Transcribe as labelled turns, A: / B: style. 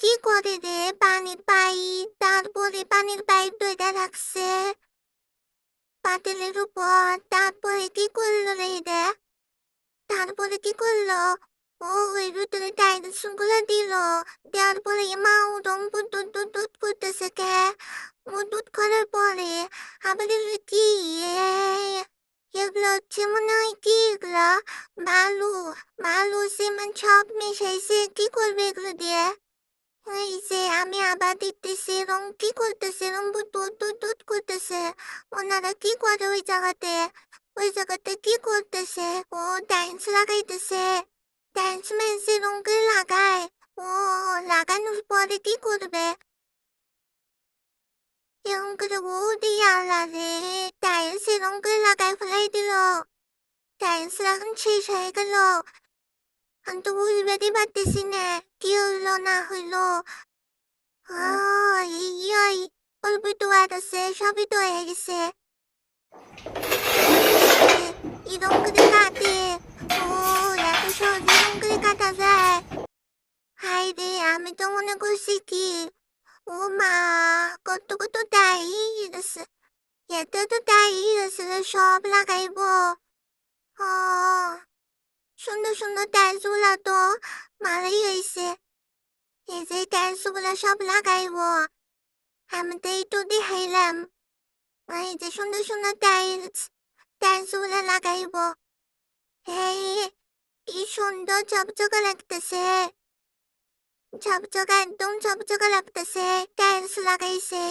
A: কি করে রে? পানির পাইপ, তারপরে পানির পাইপ দুইটা রাখছে পাতিলের উপর, তারপরে কি করলো রে এটা? তারপরে কি করলো? ও ওই ভিতরে টাইলস গুলো দিল, দেওয়ার পরে মা উদম দুধ দুধ দুধ করতেছে কে? ও দুধ করার পরে আবার এগুলো কি? এগুলো হচ্ছে মনে হয় কি এগুলা? বালু, বালু সিমেন্ট সব মিশাইছে, কি করবে এগুলো দিয়ে? এই যে আমি আবার দেখতেছি এরম কি করতেছে, এরম দুধ দুধ দুধ করতেছে। ওনারা কি করে ওই জায়গাতে? ওই জায়গাতে কি করতেছে? ও টাইলস লাগাইতেছে। টাইলস মেনস এরম করে লাগায়। ও লাগানোর পরে কি করবে? এরম করে ও দিয়ে আল্লাহ রে, টাইলস এরম করে লাগাই ফেলাই দিল। টাইলস লাগানো শেষ হয়ে গেল। আমি তো বুঝতে পারতেছি না কি হইলো না হইলো। এই অল্পই তো আর আছে, সবই তো হয়ে গেছে। এরম করে কাটে? ও এত সহজে এরম করে কাটা যায়? হাই রে, আমি তো মনে করছি কি, ও মা, কত কত টাইলস, এত তো টাইলস সব লাগাইবো। ও সুন্দর সুন্দর টাইলস গুলা তো ভালোই হয়েছে। এই যে টাইলস গুলা সব লাগাইবো, আমি তো একটু দেখাইলাম। এই যে সুন্দর সুন্দর টাইলস, টাইলস গুলা লাগাইবো। এই কি সুন্দর ঝকঝকা লাগতেছে, ঝকঝকা একদম ঝকঝকা লাগতেছে, টাইলস লাগাইছে।